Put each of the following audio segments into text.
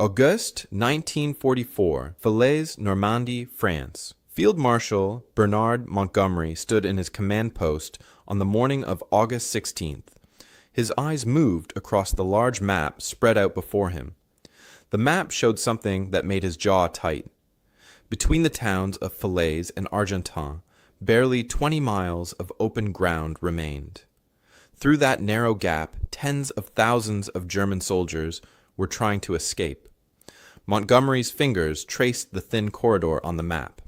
August 1944, Falaise, Normandy, France. Field Marshal Bernard Montgomery stood in his command post on the morning of August 16th. His eyes moved across the large map spread out before him. The map showed something that made his jaw tight. Between the towns of Falaise and Argentan, barely 20 miles of open ground remained. Through that narrow gap, tens of thousands of German soldiers were trying to escape. Montgomery's fingers traced the thin corridor on the map.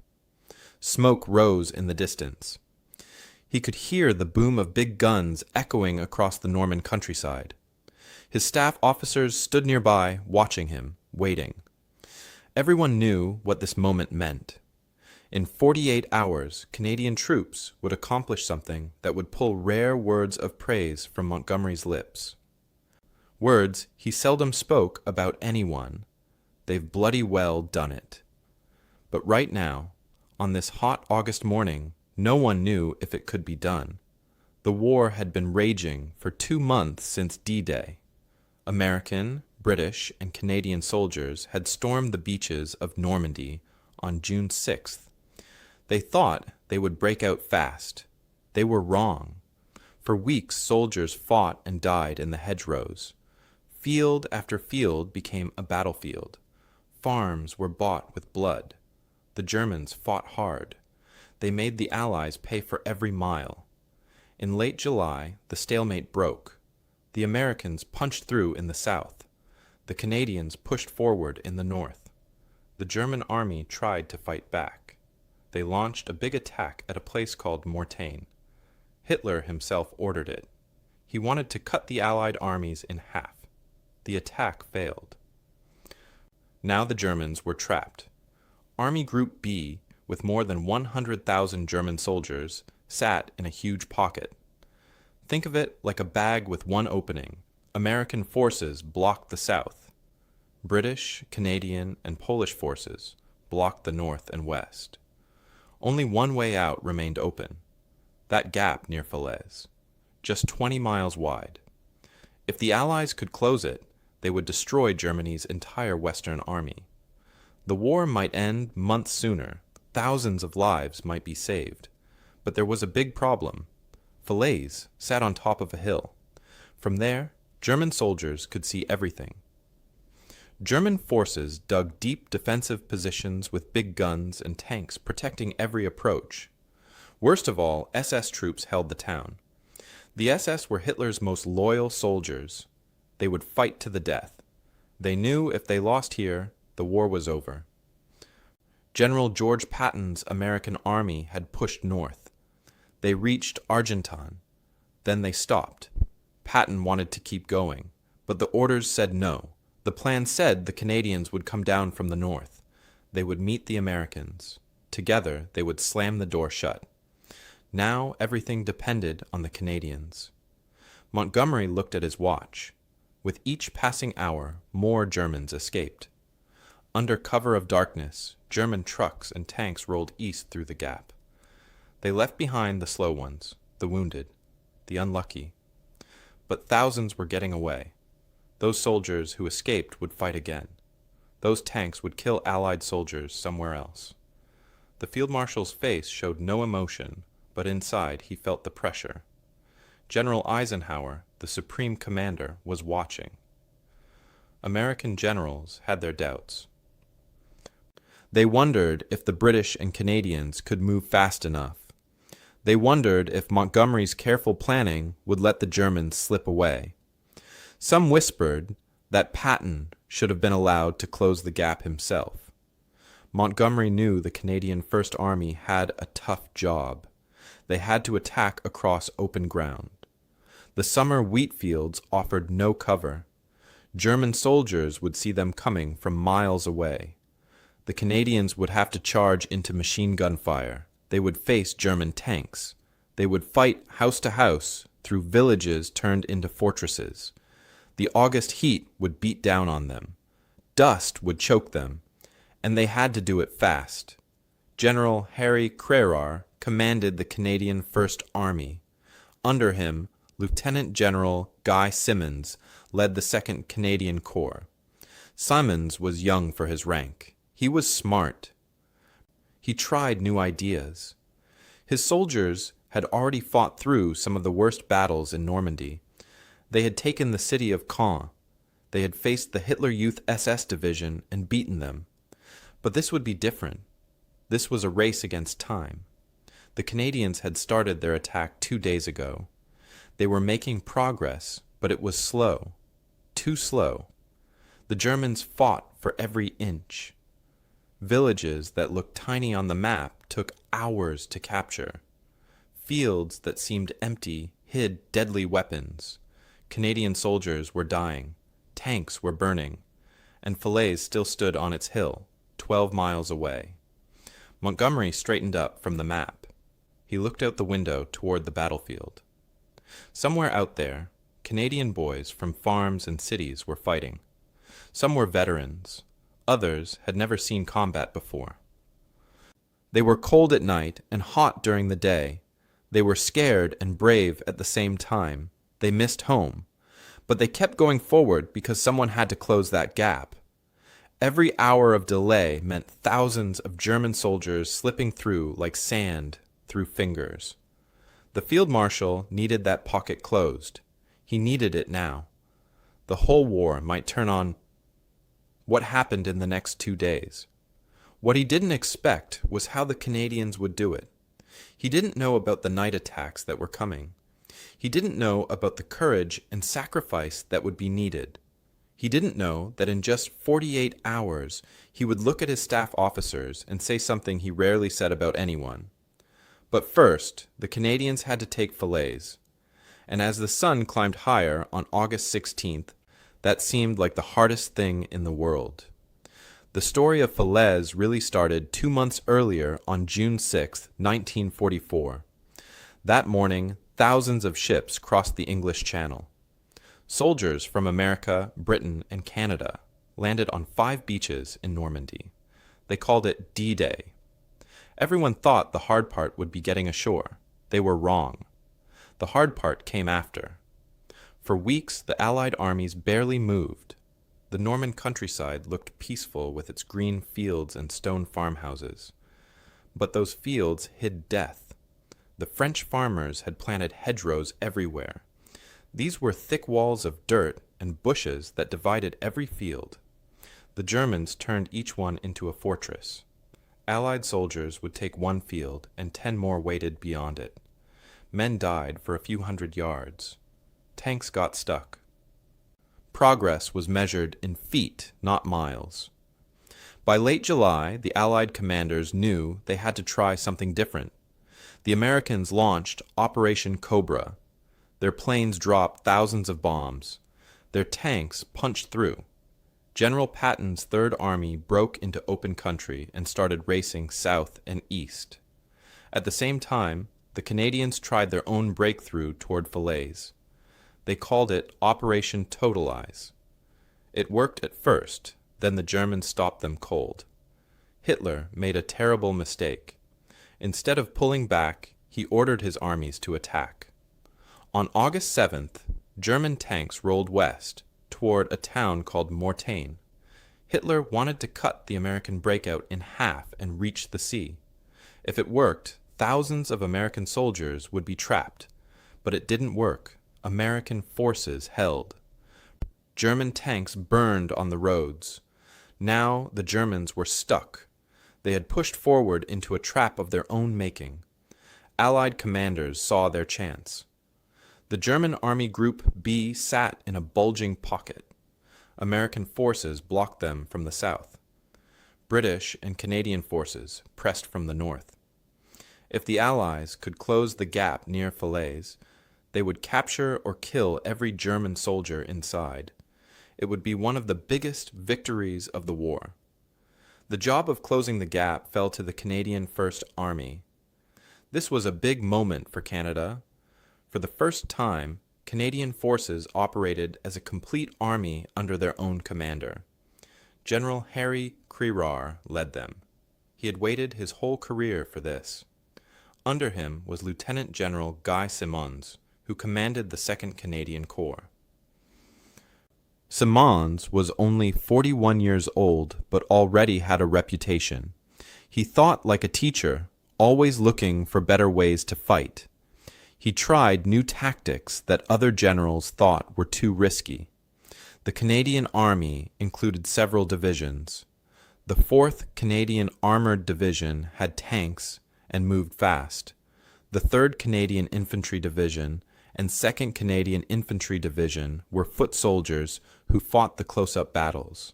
Smoke rose in the distance. He could hear the boom of big guns echoing across the Norman countryside. His staff officers stood nearby, watching him, waiting. Everyone knew what this moment meant. In 48 hours, Canadian troops would accomplish something that would pull rare words of praise from Montgomery's lips. Words he seldom spoke about anyone. They've bloody well done it. But right now, on this hot August morning, no one knew if it could be done. The war had been raging for 2 months since D-Day. American, British, and Canadian soldiers had stormed the beaches of Normandy on June 6th. They thought they would break out fast. They were wrong. For weeks, soldiers fought and died in the hedgerows. Field after field became a battlefield. Farms were bought with blood. The Germans fought hard. They made the Allies pay for every mile. In late July, the stalemate broke. The Americans punched through in the south. The Canadians pushed forward in the north. The German army tried to fight back. They launched a big attack at a place called Mortain. Hitler himself ordered it. He wanted to cut the Allied armies in half. The attack failed. Now the Germans were trapped. Army Group B, with more than 100,000 German soldiers, sat in a huge pocket. Think of it like a bag with one opening. American forces blocked the south. British, Canadian, and Polish forces blocked the north and west. Only one way out remained open. That gap near Falaise, just 20 miles wide. If the Allies could close it, they would destroy Germany's entire Western army. The war might end months sooner. Thousands of lives might be saved. But there was a big problem. Falaise sat on top of a hill. From there, German soldiers could see everything. German forces dug deep defensive positions with big guns and tanks protecting every approach. Worst of all, SS troops held the town. The SS were Hitler's most loyal soldiers. They would fight to the death. They knew if they lost here, the war was over. General George Patton's American army had pushed north. They reached Argentan. Then they stopped. Patton wanted to keep going, but the orders said no. The plan said the Canadians would come down from the north. They would meet the Americans. Together, they would slam the door shut. Now everything depended on the Canadians. Montgomery looked at his watch. With each passing hour, more Germans escaped. Under cover of darkness, German trucks and tanks rolled east through the gap. They left behind the slow ones, the wounded, the unlucky. But thousands were getting away. Those soldiers who escaped would fight again. Those tanks would kill Allied soldiers somewhere else. The Field Marshal's face showed no emotion, but inside he felt the pressure. General Eisenhower, the supreme commander, was watching. American generals had their doubts. They wondered if the British and Canadians could move fast enough. They wondered if Montgomery's careful planning would let the Germans slip away. Some whispered that Patton should have been allowed to close the gap himself. Montgomery knew the Canadian First Army had a tough job. They had to attack across open ground. The summer wheat fields offered no cover. German soldiers would see them coming from miles away. The Canadians would have to charge into machine gun fire. They would face German tanks. They would fight house to house through villages turned into fortresses. The August heat would beat down on them. Dust would choke them, and they had to do it fast. General Harry Crerar commanded the Canadian First Army. Under him, Lieutenant General Guy Simonds led the 2nd Canadian Corps. Symonds was young for his rank. He was smart. He tried new ideas. His soldiers had already fought through some of the worst battles in Normandy. They had taken the city of Caen. They had faced the Hitler Youth SS division and beaten them. But this would be different. This was a race against time. The Canadians had started their attack 2 days ago. They were making progress, but it was slow. Too slow. The Germans fought for every inch. Villages that looked tiny on the map took hours to capture. Fields that seemed empty hid deadly weapons. Canadian soldiers were dying. Tanks were burning. And Falaise still stood on its hill, 12 miles away. Montgomery straightened up from the map. He looked out the window toward the battlefield. Somewhere out there, Canadian boys from farms and cities were fighting. Some were veterans. Others had never seen combat before. They were cold at night and hot during the day. They were scared and brave at the same time. They missed home. But they kept going forward because someone had to close that gap. Every hour of delay meant thousands of German soldiers slipping through like sand through fingers. The field marshal needed that pocket closed. He needed it now. The whole war might turn on what happened in the next 2 days. What he didn't expect was how the Canadians would do it. He didn't know about the night attacks that were coming. He didn't know about the courage and sacrifice that would be needed. He didn't know that in just 48 hours he would look at his staff officers and say something he rarely said about anyone. But first, the Canadians had to take Falaise. And as the sun climbed higher on August 16th, that seemed like the hardest thing in the world. The story of Falaise really started 2 months earlier on June 6, 1944. That morning, thousands of ships crossed the English Channel. Soldiers from America, Britain, and Canada landed on 5 beaches in Normandy. They called it D-Day. Everyone thought the hard part would be getting ashore. They were wrong. The hard part came after. For weeks, the Allied armies barely moved. The Norman countryside looked peaceful with its green fields and stone farmhouses. But those fields hid death. The French farmers had planted hedgerows everywhere. These were thick walls of dirt and bushes that divided every field. The Germans turned each one into a fortress. Allied soldiers would take one field, and 10 more waited beyond it. Men died for a few hundred yards. Tanks got stuck. Progress was measured in feet, not miles. By late July, the Allied commanders knew they had to try something different. The Americans launched Operation Cobra. Their planes dropped thousands of bombs. Their tanks punched through. General Patton's Third Army broke into open country and started racing south and east. At the same time, the Canadians tried their own breakthrough toward Falaise. They called it Operation Totalize. It worked at first, then the Germans stopped them cold. Hitler made a terrible mistake. Instead of pulling back, he ordered his armies to attack. On August 7th, German tanks rolled west, toward a town called Mortagne. Hitler wanted to cut the American breakout in half and reach the sea. If it worked, thousands of American soldiers would be trapped. But it didn't work. American forces held. German tanks burned on the roads. Now the Germans were stuck. They had pushed forward into a trap of their own making. Allied commanders saw their chance. The German Army Group B sat in a bulging pocket. American forces blocked them from the south. British and Canadian forces pressed from the north. If the Allies could close the gap near Falaise, they would capture or kill every German soldier inside. It would be one of the biggest victories of the war. The job of closing the gap fell to the Canadian First Army. This was a big moment for Canada. For the first time, Canadian forces operated as a complete army under their own commander. General Harry Crerar led them. He had waited his whole career for this. Under him was Lieutenant General Guy Simonds, who commanded the 2nd Canadian Corps. Simons was only 41 years old, but already had a reputation. He thought like a teacher, always looking for better ways to fight. He tried new tactics that other generals thought were too risky. The Canadian Army included several divisions. The 4th Canadian Armored Division had tanks and moved fast. The 3rd Canadian Infantry Division and 2nd Canadian Infantry Division were foot soldiers who fought the close-up battles.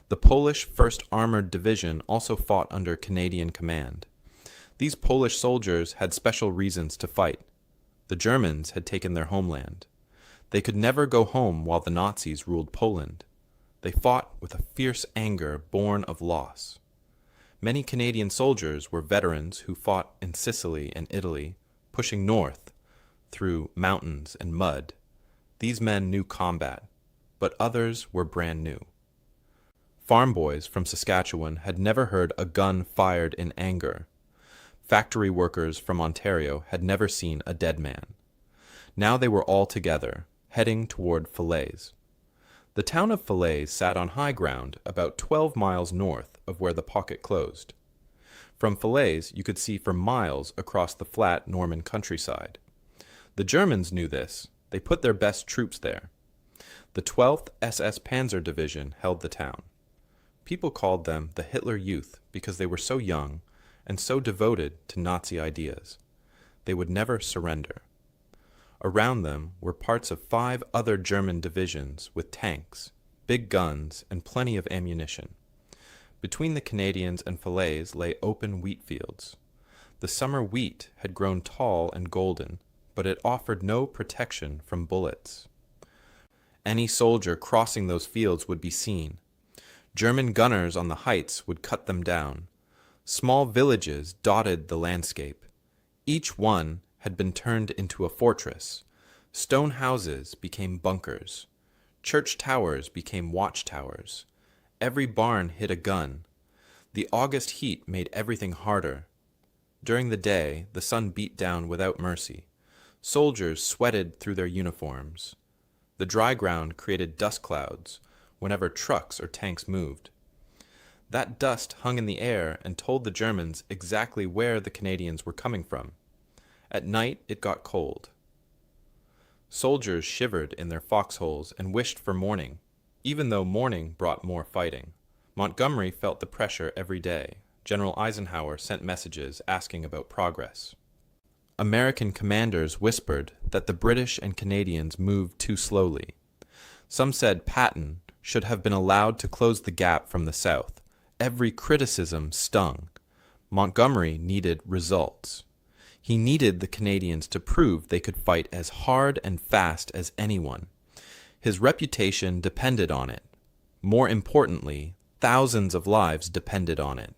The Polish 1st Armored Division also fought under Canadian command. These Polish soldiers had special reasons to fight. The Germans had taken their homeland. They could never go home while the Nazis ruled Poland. They fought with a fierce anger born of loss. Many Canadian soldiers were veterans who fought in Sicily and Italy, pushing north through mountains and mud. These men knew combat, but others were brand new. Farm boys from Saskatchewan had never heard a gun fired in anger. Factory workers from Ontario had never seen a dead man. Now they were all together, heading toward Falaise. The town of Falaise sat on high ground about 12 miles north of where the pocket closed. From Falaise, you could see for miles across the flat Norman countryside. The Germans knew this. They put their best troops there. The 12th SS Panzer Division held the town. People called them the Hitler Youth because they were so young and so devoted to Nazi ideas. They would never surrender. Around them were parts of 5 other German divisions with tanks, big guns, and plenty of ammunition. Between the Canadians and Falaise lay open wheat fields. The summer wheat had grown tall and golden, but it offered no protection from bullets. Any soldier crossing those fields would be seen. German gunners on the heights would cut them down. Small villages dotted the landscape. Each one had been turned into a fortress. Stone houses became bunkers. Church towers became watchtowers. Every barn hid a gun. The August heat made everything harder. During the day, the sun beat down without mercy. Soldiers sweated through their uniforms. The dry ground created dust clouds whenever trucks or tanks moved. That dust hung in the air and told the Germans exactly where the Canadians were coming from. At night, it got cold. Soldiers shivered in their foxholes and wished for morning, even though morning brought more fighting. Montgomery felt the pressure every day. General Eisenhower sent messages asking about progress. American commanders whispered that the British and Canadians moved too slowly. Some said Patton should have been allowed to close the gap from the south. Every criticism stung. Montgomery needed results. He needed the Canadians to prove they could fight as hard and fast as anyone. His reputation depended on it. More importantly, thousands of lives depended on it.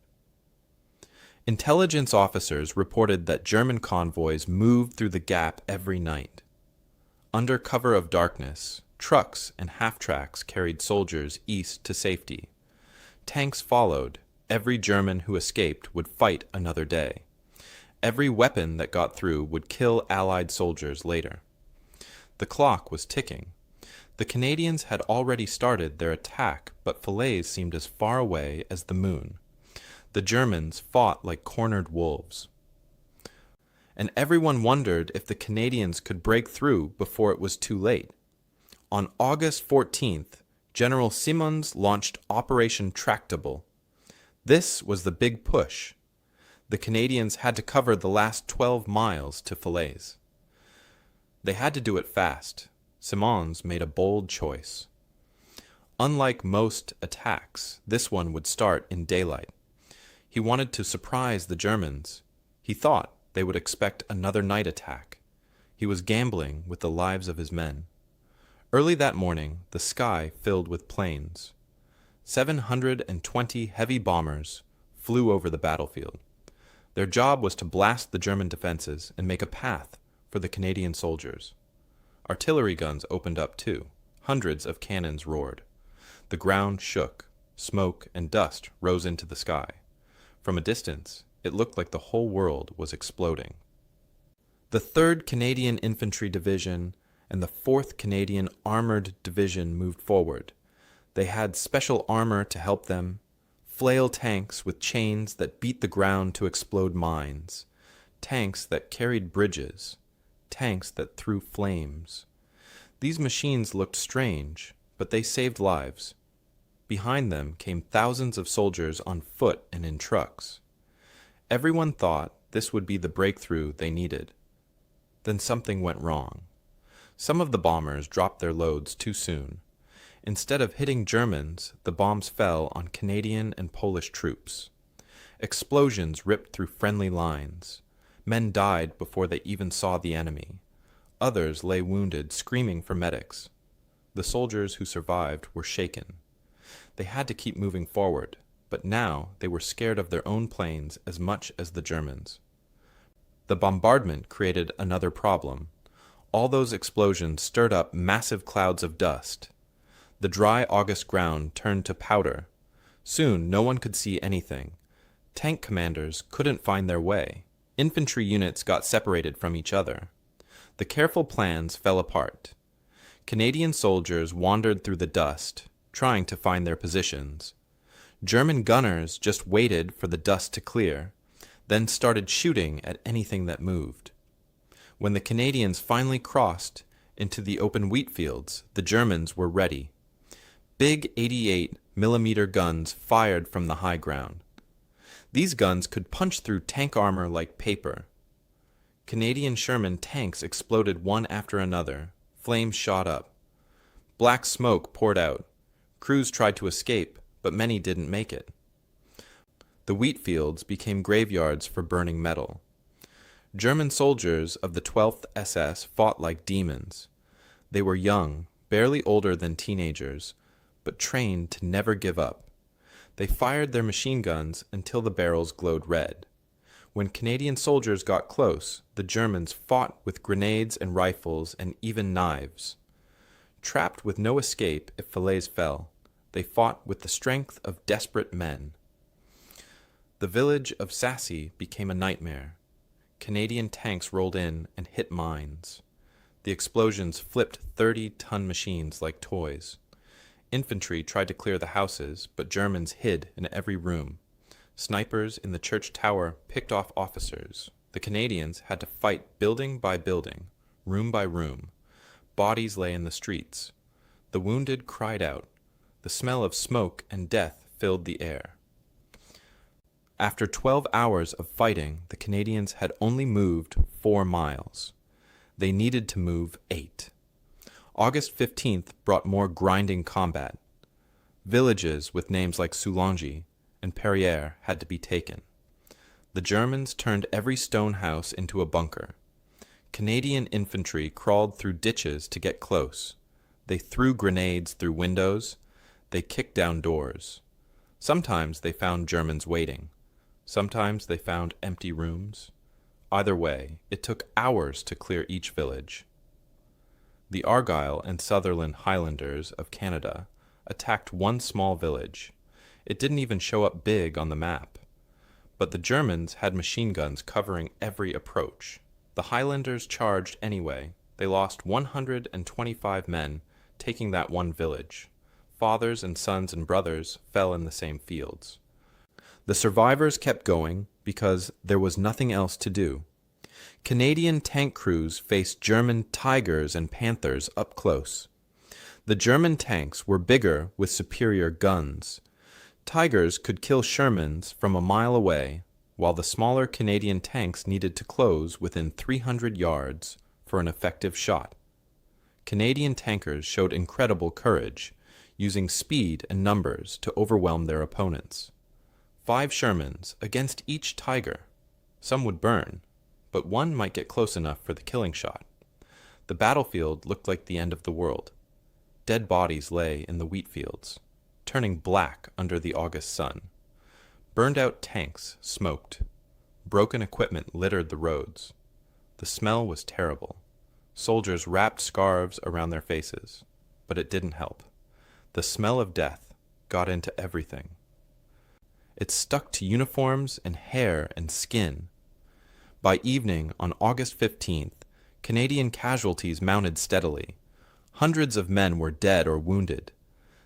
Intelligence officers reported that German convoys moved through the gap every night. Under cover of darkness, trucks and half-tracks carried soldiers east to safety. Tanks followed. Every German who escaped would fight another day. Every weapon that got through would kill Allied soldiers later. The clock was ticking. The Canadians had already started their attack, but Falaise seemed as far away as the moon. The Germans fought like cornered wolves. And everyone wondered if the Canadians could break through before it was too late. On August 14th, General Simons launched Operation Tractable. This was the big push. The Canadians had to cover the last 12 miles to Falaise. They had to do it fast. Simons made a bold choice. Unlike most attacks, this one would start in daylight. He wanted to surprise the Germans. He thought they would expect another night attack. He was gambling with the lives of his men. Early that morning, the sky filled with planes. 720 heavy bombers flew over the battlefield. Their job was to blast the German defenses and make a path for the Canadian soldiers. Artillery guns opened up too. Hundreds of cannons roared. The ground shook. Smoke and dust rose into the sky. From a distance, it looked like the whole world was exploding. The 3rd Canadian Infantry Division and the 4th Canadian Armored Division moved forward. They had special armor to help them, flail tanks with chains that beat the ground to explode mines, tanks that carried bridges, tanks that threw flames. These machines looked strange, but they saved lives. Behind them came thousands of soldiers on foot and in trucks. Everyone thought this would be the breakthrough they needed. Then something went wrong. Some of the bombers dropped their loads too soon. Instead of hitting Germans, the bombs fell on Canadian and Polish troops. Explosions ripped through friendly lines. Men died before they even saw the enemy. Others lay wounded, screaming for medics. The soldiers who survived were shaken. They had to keep moving forward, but now they were scared of their own planes as much as the Germans. The bombardment created another problem. All those explosions stirred up massive clouds of dust. The dry August ground turned to powder. Soon no one could see anything. Tank commanders couldn't find their way. Infantry units got separated from each other. The careful plans fell apart. Canadian soldiers wandered through the dust, trying to find their positions. German gunners just waited for the dust to clear, then started shooting at anything that moved. When the Canadians finally crossed into the open wheat fields, the Germans were ready. Big 88mm guns fired from the high ground. These guns could punch through tank armor like paper. Canadian Sherman tanks exploded one after another. Flames shot up. Black smoke poured out. Crews tried to escape, but many didn't make it. The wheat fields became graveyards for burning metal. German soldiers of the 12th SS fought like demons. They were young, barely older than teenagers, but trained to never give up. They fired their machine guns until the barrels glowed red. When Canadian soldiers got close, the Germans fought with grenades and rifles and even knives. Trapped with no escape if Falaise fell, they fought with the strength of desperate men. The village of Sassy became a nightmare. Canadian tanks rolled in and hit mines. The explosions flipped 30-ton machines like toys. Infantry tried to clear the houses, but Germans hid in every room. Snipers in the church tower picked off officers. The Canadians had to fight building by building, room by room. Bodies lay in the streets. The wounded cried out. The smell of smoke and death filled the air. After 12 hours of fighting, the Canadians had only moved 4 miles. They needed to move 8. August 15th brought more grinding combat. Villages with names like Soulangy and Perrières had to be taken. The Germans turned every stone house into a bunker. Canadian infantry crawled through ditches to get close. They threw grenades through windows. They kicked down doors. Sometimes they found Germans waiting. Sometimes they found empty rooms. Either way, it took hours to clear each village. The Argyll and Sutherland Highlanders of Canada attacked one small village. It didn't even show up big on the map. But the Germans had machine guns covering every approach. The Highlanders charged anyway. They lost 125 men, taking that one village. Fathers and sons and brothers fell in the same fields. The survivors kept going because there was nothing else to do. Canadian tank crews faced German Tigers and Panthers up close. The German tanks were bigger with superior guns. Tigers could kill Shermans from a mile away, while the smaller Canadian tanks needed to close within 300 yards for an effective shot. Canadian tankers showed incredible courage, using speed and numbers to overwhelm their opponents. 5 Shermans against each Tiger. Some would burn, but one might get close enough for the killing shot. The battlefield looked like the end of the world. Dead bodies lay in the wheat fields, turning black under the August sun. Burned-out tanks smoked. Broken equipment littered the roads. The smell was terrible. Soldiers wrapped scarves around their faces, but it didn't help. The smell of death got into everything. It stuck to uniforms and hair and skin. By evening on August 15th, Canadian casualties mounted steadily. Hundreds of men were dead or wounded.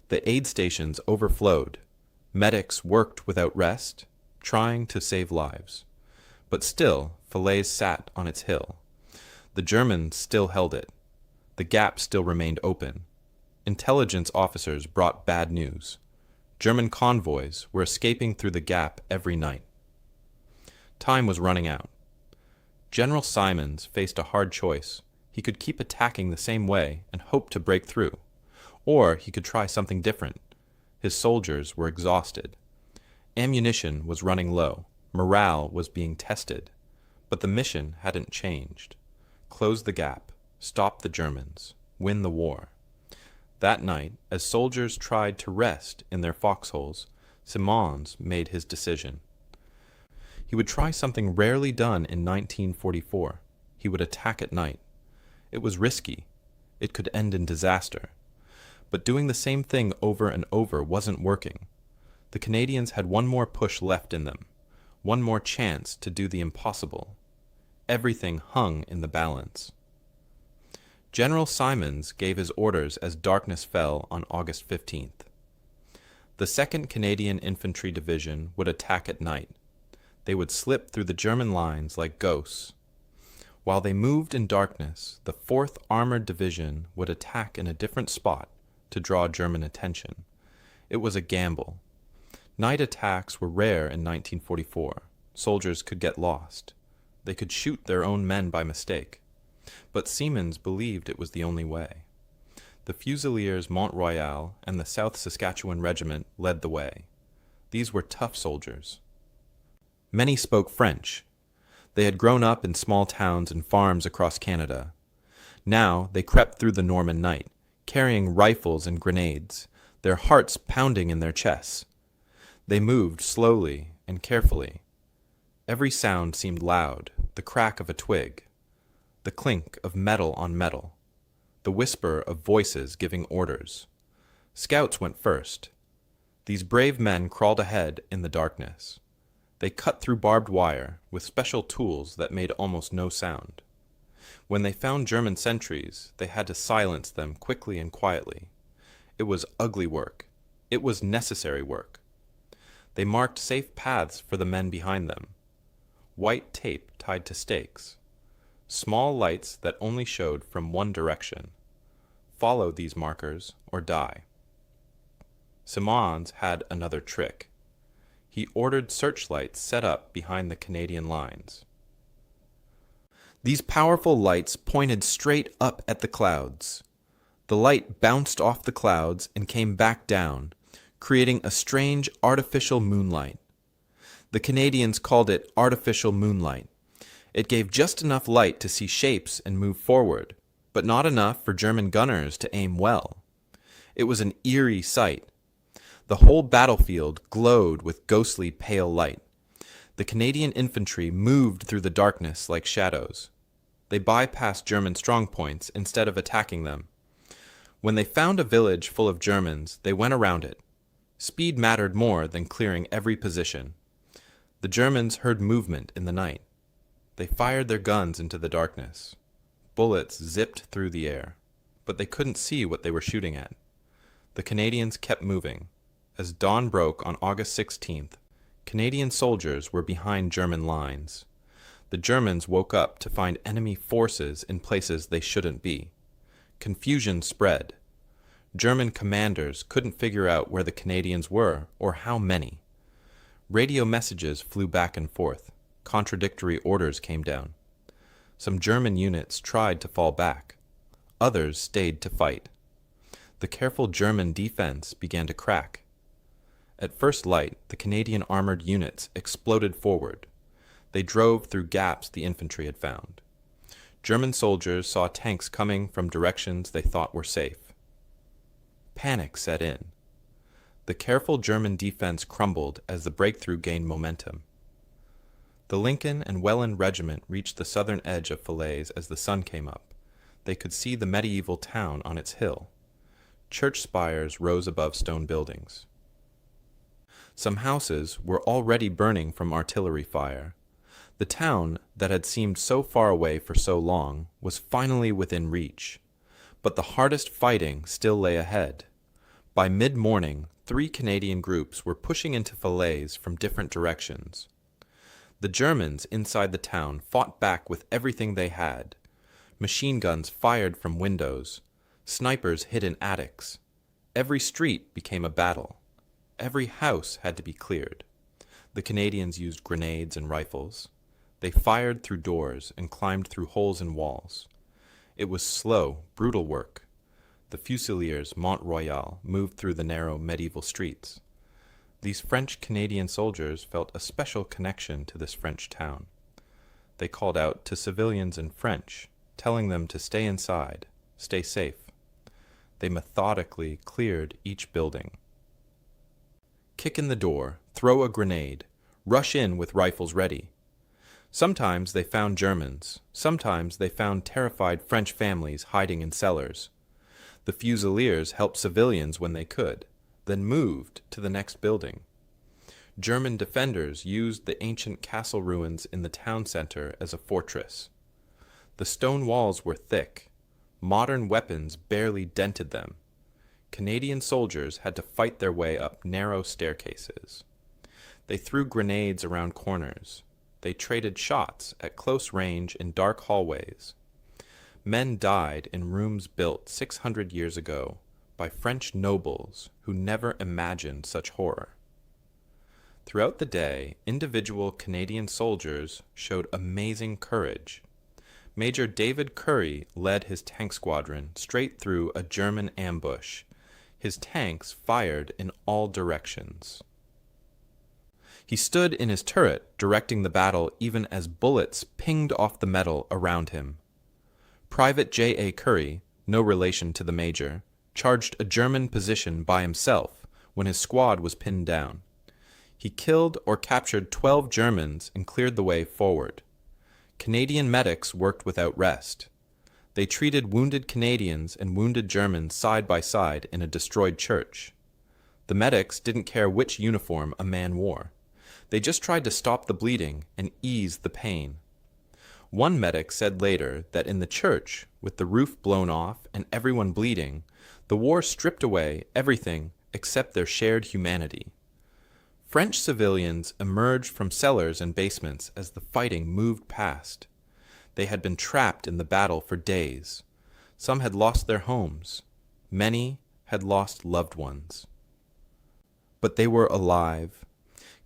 The aid stations overflowed. Medics worked without rest, trying to save lives. But still, Falaise sat on its hill. The Germans still held it. The gap still remained open. Intelligence officers brought bad news. German convoys were escaping through the gap every night. Time was running out. General Simons faced a hard choice. He could keep attacking the same way and hope to break through, or he could try something different. His soldiers were exhausted. Ammunition was running low. Morale was being tested. But the mission hadn't changed. Close the gap, stop the Germans, win the war. That night, as soldiers tried to rest in their foxholes, Simons made his decision. He would try something rarely done in 1944. He would attack at night. It was risky. It could end in disaster. But doing the same thing over and over wasn't working. The Canadians had one more push left in them, one more chance to do the impossible. Everything hung in the balance. General Simons gave his orders as darkness fell on August 15th. The 2nd Canadian Infantry Division would attack at night. They would slip through the German lines like ghosts. While they moved in darkness, the 4th Armored Division would attack in a different spot to draw German attention. It was a gamble. Night attacks were rare in 1944. Soldiers could get lost. They could shoot their own men by mistake. But Simons believed it was the only way. The Fusiliers Mont-Royal and the South Saskatchewan Regiment led the way. These were tough soldiers. Many spoke French. They had grown up in small towns and farms across Canada. Now they crept through the Norman night, carrying rifles and grenades, their hearts pounding in their chests. They moved slowly and carefully. Every sound seemed loud, the crack of a twig, the clink of metal on metal, the whisper of voices giving orders. Scouts went first. These brave men crawled ahead in the darkness. They cut through barbed wire with special tools that made almost no sound. When they found German sentries, they had to silence them quickly and quietly. It was ugly work. It was necessary work. They marked safe paths for the men behind them. White tape tied to stakes. Small lights that only showed from one direction. Follow these markers or die. Simons had another trick. He ordered searchlights set up behind the Canadian lines. These powerful lights pointed straight up at the clouds. The light bounced off the clouds and came back down, creating a strange artificial moonlight. The Canadians called it artificial moonlight. It gave just enough light to see shapes and move forward, but not enough for German gunners to aim well. It was an eerie sight. The whole battlefield glowed with ghostly pale light. The Canadian infantry moved through the darkness like shadows. They bypassed German strongpoints instead of attacking them. When they found a village full of Germans, they went around it. Speed mattered more than clearing every position. The Germans heard movement in the night. They fired their guns into the darkness. Bullets zipped through the air, but they couldn't see what they were shooting at. The Canadians kept moving. As dawn broke on August 16th, Canadian soldiers were behind German lines. The Germans woke up to find enemy forces in places they shouldn't be. Confusion spread. German commanders couldn't figure out where the Canadians were or how many. Radio messages flew back and forth. Contradictory orders came down. Some German units tried to fall back. Others stayed to fight. The careful German defense began to crack. At first light, the Canadian armored units exploded forward. They drove through gaps the infantry had found. German soldiers saw tanks coming from directions they thought were safe. Panic set in. The careful German defense crumbled as the breakthrough gained momentum. The Lincoln and Welland Regiment reached the southern edge of Falaise as the sun came up. They could see the medieval town on its hill. Church spires rose above stone buildings. Some houses were already burning from artillery fire. The town that had seemed so far away for so long was finally within reach, but the hardest fighting still lay ahead. By mid-morning, 3 Canadian groups were pushing into Falaise from different directions. The Germans inside the town fought back with everything they had. Machine guns fired from windows, snipers hid in attics. Every street became a battle. Every house had to be cleared. The Canadians used grenades and rifles. They fired through doors and climbed through holes in walls. It was slow, brutal work. The Fusiliers Mont-Royal moved through the narrow medieval streets. These French-Canadian soldiers felt a special connection to this French town. They called out to civilians in French, telling them to stay inside, stay safe. They methodically cleared each building. Kick in the door, throw a grenade, rush in with rifles ready. Sometimes they found Germans, sometimes they found terrified French families hiding in cellars. The Fusiliers helped civilians when they could, then moved to the next building. German defenders used the ancient castle ruins in the town center as a fortress. The stone walls were thick. Modern weapons barely dented them. Canadian soldiers had to fight their way up narrow staircases. They threw grenades around corners. They traded shots at close range in dark hallways. Men died in rooms built 600 years ago by French nobles who never imagined such horror. Throughout the day, individual Canadian soldiers showed amazing courage. Major David Curry led his tank squadron straight through a German ambush. His tanks fired in all directions. He stood in his turret, directing the battle even as bullets pinged off the metal around him. Private J.A. Curry, no relation to the major, charged a German position by himself when his squad was pinned down. He killed or captured 12 Germans and cleared the way forward. Canadian medics worked without rest. They treated wounded Canadians and wounded Germans side by side in a destroyed church. The medics didn't care which uniform a man wore. They just tried to stop the bleeding and ease the pain. One medic said later that in the church, with the roof blown off and everyone bleeding, the war stripped away everything except their shared humanity. French civilians emerged from cellars and basements as the fighting moved past. They had been trapped in the battle for days. Some had lost their homes. Many had lost loved ones. But they were alive.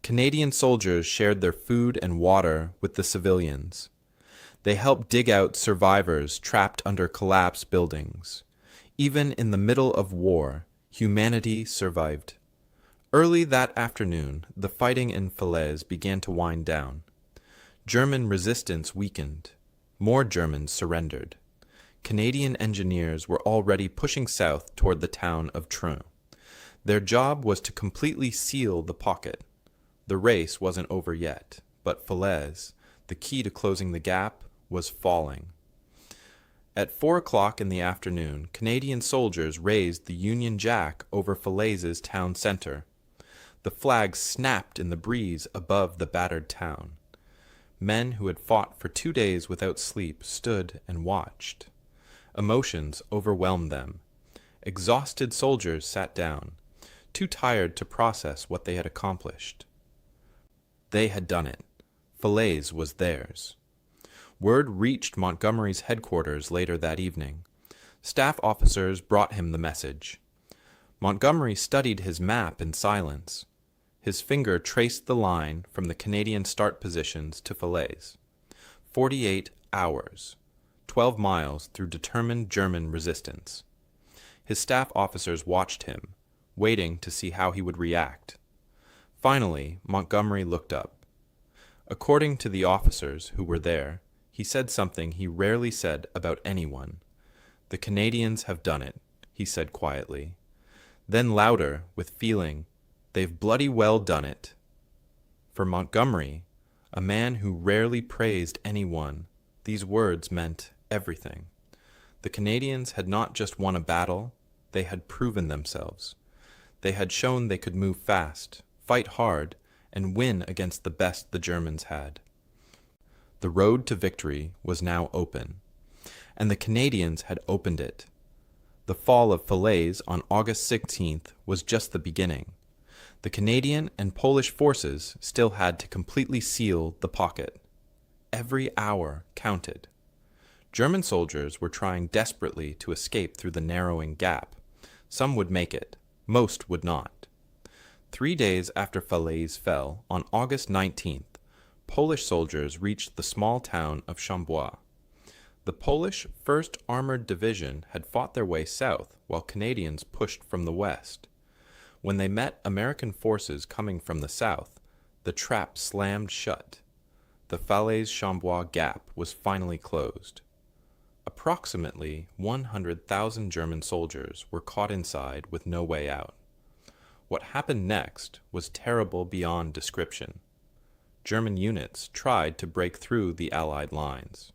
Canadian soldiers shared their food and water with the civilians. They helped dig out survivors trapped under collapsed buildings. Even in the middle of war, humanity survived. Early that afternoon, the fighting in Falaise began to wind down. German resistance weakened. More Germans surrendered. Canadian engineers were already pushing south toward the town of Troun. Their job was to completely seal the pocket. The race wasn't over yet, but Falaise, the key to closing the gap, was falling. At 4 o'clock in the afternoon, Canadian soldiers raised the Union Jack over Falaise's town center. The flag snapped in the breeze above the battered town. Men who had fought for 2 days without sleep stood and watched. Emotions overwhelmed them. Exhausted soldiers sat down, too tired to process what they had accomplished. They had done it. Falaise was theirs. Word reached Montgomery's headquarters later that evening. Staff officers brought him the message. Montgomery studied his map in silence. His finger traced the line from the Canadian start positions to Falaise. 48 hours. 12 miles through determined German resistance. His staff officers watched him, waiting to see how he would react. Finally, Montgomery looked up. According to the officers who were there, he said something he rarely said about anyone. "The Canadians have done it," he said quietly. Then louder, with feeling, "They've bloody well done it." For Montgomery, a man who rarely praised anyone, these words meant everything. The Canadians had not just won a battle, they had proven themselves. They had shown they could move fast, fight hard, and win against the best the Germans had. The road to victory was now open, and the Canadians had opened it. The fall of Falaise on August 16th was just the beginning. The Canadian and Polish forces still had to completely seal the pocket. Every hour counted. German soldiers were trying desperately to escape through the narrowing gap. Some would make it, most would not. 3 days after Falaise fell, on August 19th, Polish soldiers reached the small town of Chambois. The Polish 1st Armored Division had fought their way south while Canadians pushed from the west. When they met American forces coming from the south, the trap slammed shut. The Falaise-Chambois gap was finally closed. Approximately 100,000 German soldiers were caught inside with no way out. What happened next was terrible beyond description. German units tried to break through the Allied lines.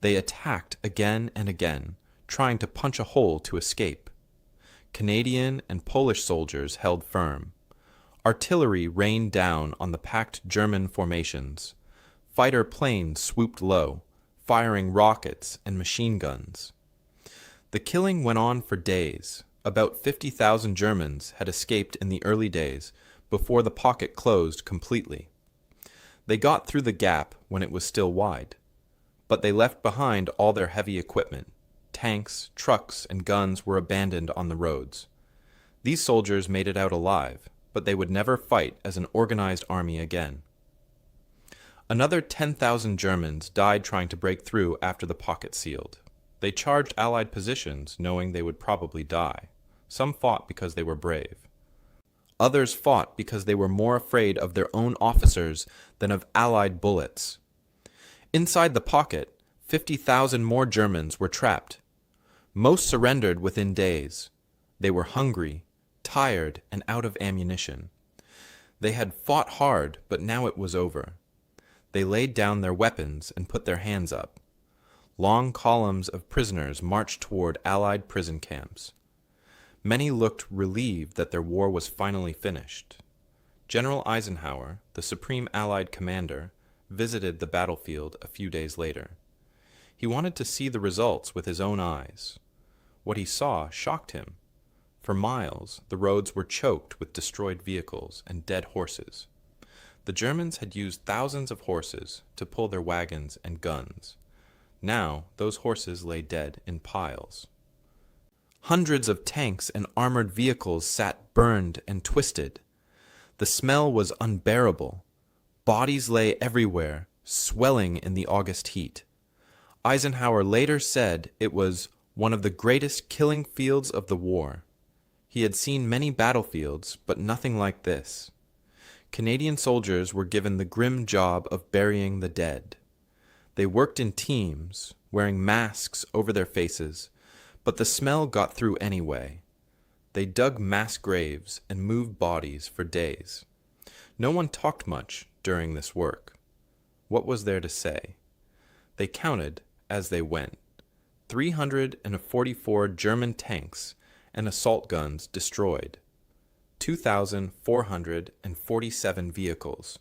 They attacked again and again, trying to punch a hole to escape. Canadian and Polish soldiers held firm. Artillery rained down on the packed German formations. Fighter planes swooped low, firing rockets and machine guns. The killing went on for days. About 50,000 Germans had escaped in the early days before the pocket closed completely. They got through the gap when it was still wide, but they left behind all their heavy equipment. Tanks, trucks, and guns were abandoned on the roads. These soldiers made it out alive, but they would never fight as an organized army again. Another 10,000 Germans died trying to break through after the pocket sealed. They charged Allied positions, knowing they would probably die. Some fought because they were brave. Others fought because they were more afraid of their own officers than of Allied bullets. Inside the pocket, 50,000 more Germans were trapped. Most surrendered within days. They were hungry, tired, and out of ammunition. They had fought hard, but now it was over. They laid down their weapons and put their hands up. Long columns of prisoners marched toward Allied prison camps. Many looked relieved that their war was finally finished. General Eisenhower, the supreme Allied commander, visited the battlefield a few days later. He wanted to see the results with his own eyes. What he saw shocked him. For miles, the roads were choked with destroyed vehicles and dead horses. The Germans had used thousands of horses to pull their wagons and guns. Now, those horses lay dead in piles. Hundreds of tanks and armored vehicles sat burned and twisted. The smell was unbearable. Bodies lay everywhere, swelling in the August heat. Eisenhower later said it was one of the greatest killing fields of the war. He had seen many battlefields, but nothing like this. Canadian soldiers were given the grim job of burying the dead. They worked in teams, wearing masks over their faces, but the smell got through anyway. They dug mass graves and moved bodies for days. No one talked much during this work. What was there to say? They counted as they went. 344 German tanks and assault guns destroyed. 2,447 vehicles.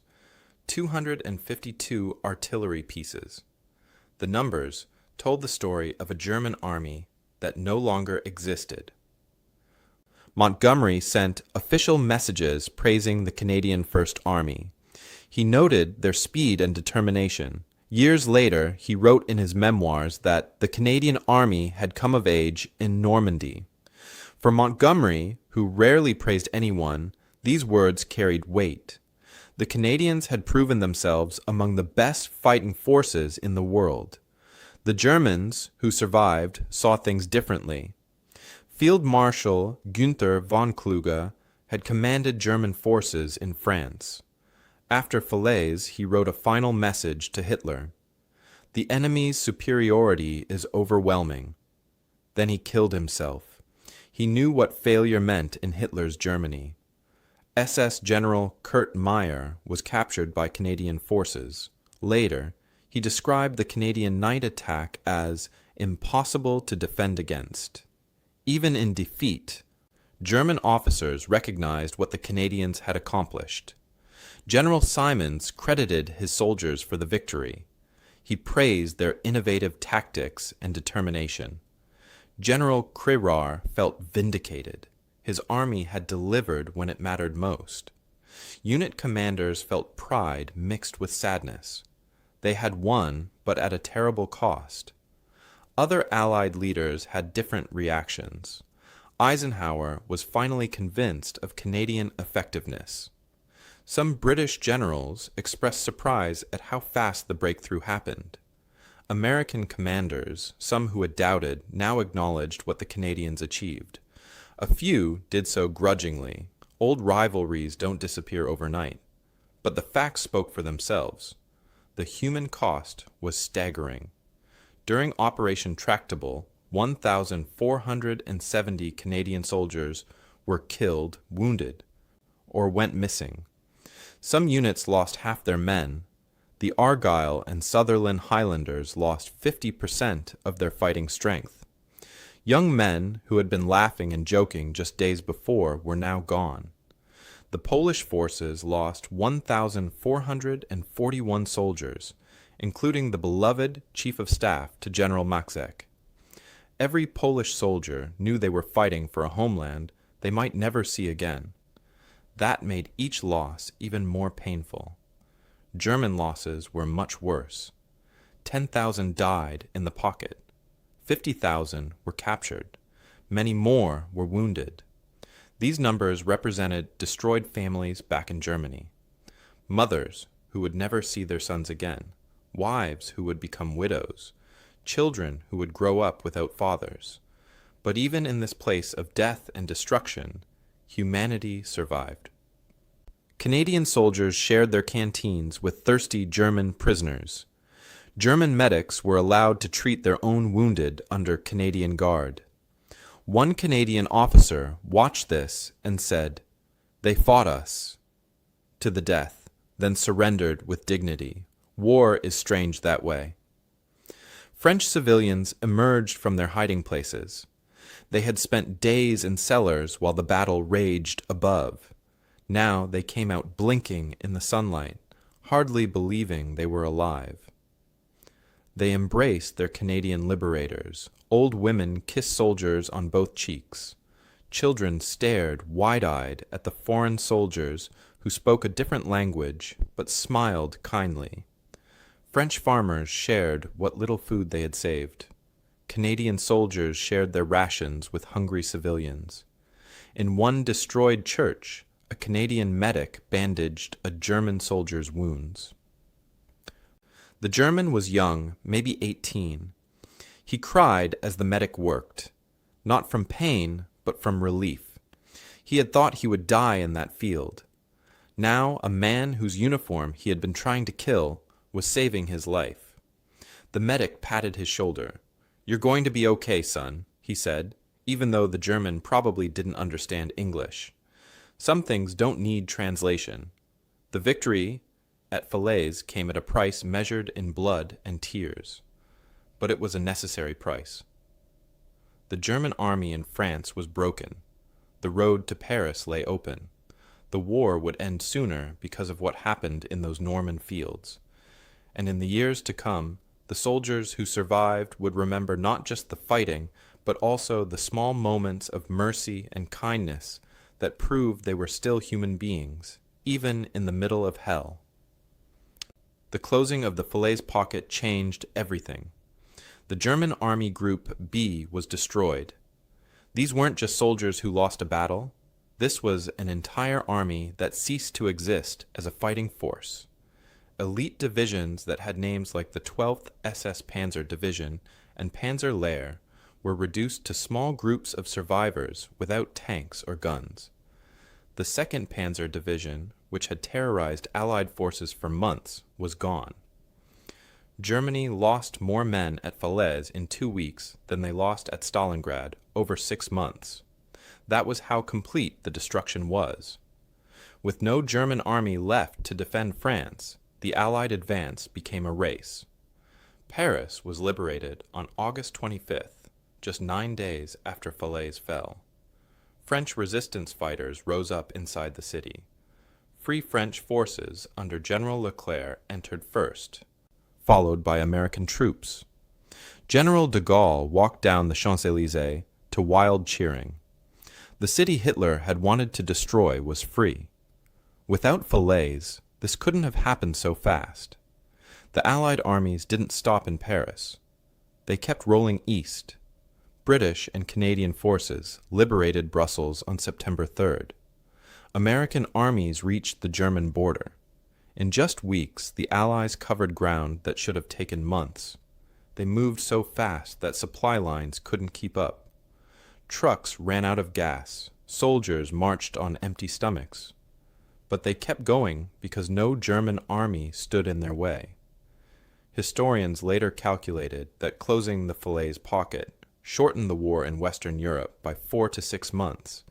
252 artillery pieces. The numbers told the story of a German army that no longer existed. Montgomery sent official messages praising the Canadian First Army. He noted their speed and determination. Years later, he wrote in his memoirs that the Canadian Army had come of age in Normandy. For Montgomery, who rarely praised anyone, these words carried weight. The Canadians had proven themselves among the best fighting forces in the world. The Germans, who survived, saw things differently. Field Marshal Günther von Kluge had commanded German forces in France. After Falaise, he wrote a final message to Hitler. The enemy's superiority is overwhelming. Then he killed himself. He knew what failure meant in Hitler's Germany. SS General Kurt Meyer was captured by Canadian forces. Later, he described the Canadian night attack as impossible to defend against. Even in defeat, German officers recognized what the Canadians had accomplished. General Simons credited his soldiers for the victory. He praised their innovative tactics and determination. General Crerar felt vindicated. His army had delivered when it mattered most. Unit commanders felt pride mixed with sadness. They had won, but at a terrible cost. Other Allied leaders had different reactions. Eisenhower was finally convinced of Canadian effectiveness. Some British generals expressed surprise at how fast the breakthrough happened. American commanders, some who had doubted, now acknowledged what the Canadians achieved. A few did so grudgingly. Old rivalries don't disappear overnight. But the facts spoke for themselves. The human cost was staggering. During Operation Tractable, 1,470 Canadian soldiers were killed, wounded, or went missing. Some units lost half their men. The Argyll and Sutherland Highlanders lost 50% of their fighting strength. Young men who had been laughing and joking just days before were now gone. The Polish forces lost 1,441 soldiers, including the beloved Chief of Staff to General Maxek. Every Polish soldier knew they were fighting for a homeland they might never see again. That made each loss even more painful. German losses were much worse. 10,000 died in the pocket. 50,000 were captured. Many more were wounded. These numbers represented destroyed families back in Germany. Mothers who would never see their sons again. Wives who would become widows. Children who would grow up without fathers. But even in this place of death and destruction, humanity survived. Canadian soldiers shared their canteens with thirsty German prisoners. German medics were allowed to treat their own wounded under Canadian guard. One Canadian officer watched this and said, "They fought us to the death, then surrendered with dignity. War is strange that way." French civilians emerged from their hiding places. They had spent days in cellars while the battle raged above. Now they came out blinking in the sunlight, hardly believing they were alive. They embraced their Canadian liberators. Old women kissed soldiers on both cheeks. Children stared wide-eyed at the foreign soldiers who spoke a different language but smiled kindly. French farmers shared what little food they had saved. Canadian soldiers shared their rations with hungry civilians. In one destroyed church, a Canadian medic bandaged a German soldier's wounds. The German was young, maybe 18. He cried as the medic worked, not from pain, but from relief. He had thought he would die in that field. Now a man whose uniform he had been trying to kill was saving his life. The medic patted his shoulder. "You're going to be okay, son," he said, even though the German probably didn't understand English. Some things don't need translation. The victory at Falaise came at a price measured in blood and tears, but it was a necessary price. The German army in France was broken. The road to Paris lay open. The war would end sooner because of what happened in those Norman fields. And in the years to come, the soldiers who survived would remember not just the fighting, but also the small moments of mercy and kindness that proved they were still human beings, even in the middle of hell. The closing of the Falaise pocket changed everything. The German Army Group B was destroyed. These weren't just soldiers who lost a battle. This was an entire army that ceased to exist as a fighting force. Elite divisions that had names like the 12th SS Panzer Division and Panzer Lehr were reduced to small groups of survivors without tanks or guns. The 2nd Panzer Division, which had terrorized Allied forces for months, was gone. Germany lost more men at Falaise in 2 weeks than they lost at Stalingrad over 6 months. That was how complete the destruction was. With no German army left to defend France, the Allied advance became a race. Paris was liberated on August 25th, just 9 days after Falaise fell. French resistance fighters rose up inside the city. Free French forces under General Leclerc entered first, followed by American troops. General de Gaulle walked down the Champs-Élysées to wild cheering. The city Hitler had wanted to destroy was free. Without Falaise, this couldn't have happened so fast. The Allied armies didn't stop in Paris. They kept rolling east. British and Canadian forces liberated Brussels on September 3rd. American armies reached the German border. In just weeks, the Allies covered ground that should have taken months. They moved so fast that supply lines couldn't keep up. Trucks ran out of gas. Soldiers marched on empty stomachs. But they kept going because no German army stood in their way. Historians later calculated that closing the Falaise pocket shortened the war in Western Europe by 4 to 6 months.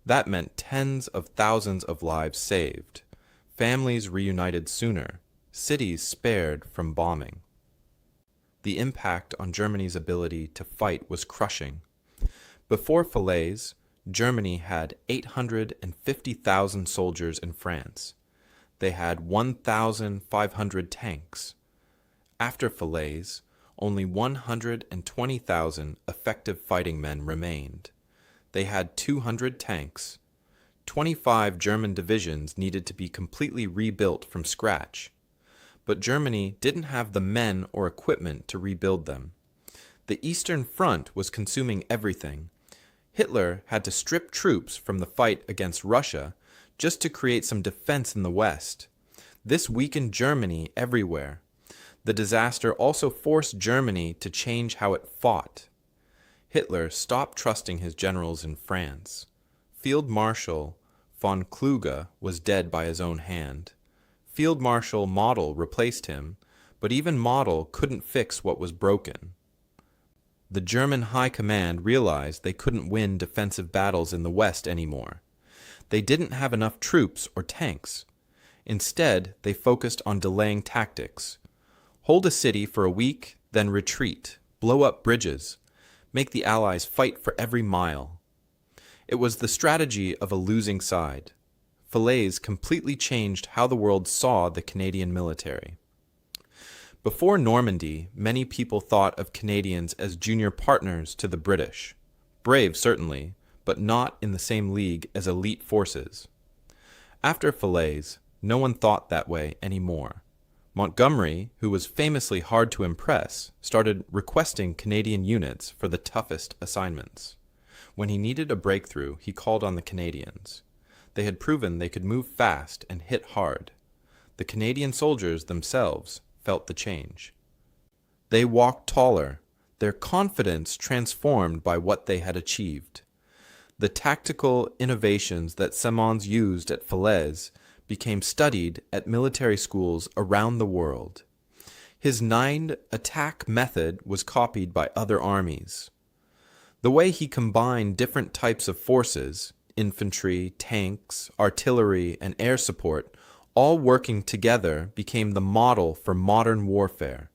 That meant tens of thousands of lives saved, families reunited sooner, cities spared from bombing. The impact on Germany's ability to fight was crushing. Before Falaise, Germany had 850,000 soldiers in France. They had 1,500 tanks. After Falaise, only 120,000 effective fighting men remained. They had 200 tanks. 25 German divisions needed to be completely rebuilt from scratch. But Germany didn't have the men or equipment to rebuild them. The Eastern Front was consuming everything. Hitler had to strip troops from the fight against Russia just to create some defense in the West. This weakened Germany everywhere. The disaster also forced Germany to change how it fought. Hitler stopped trusting his generals in France. Field Marshal von Kluge was dead by his own hand. Field Marshal Model replaced him, but even Model couldn't fix what was broken. The German High Command realized they couldn't win defensive battles in the West anymore. They didn't have enough troops or tanks. Instead, they focused on delaying tactics. Hold a city for a week, then retreat, blow up bridges, make the Allies fight for every mile. It was the strategy of a losing side. Falaise completely changed how the world saw the Canadian military. Before Normandy, many people thought of Canadians as junior partners to the British. Brave, certainly, but not in the same league as elite forces. After Falaise, no one thought that way anymore. Montgomery, who was famously hard to impress, started requesting Canadian units for the toughest assignments. When he needed a breakthrough, he called on the Canadians. They had proven they could move fast and hit hard. The Canadian soldiers themselves felt the change. They walked taller, their confidence transformed by what they had achieved. The tactical innovations that Simonds used at Falaise became studied at military schools around the world. His 9 attack method was copied by other armies. The way he combined different types of forces, infantry, tanks, artillery, and air support, all working together, became the model for modern warfare.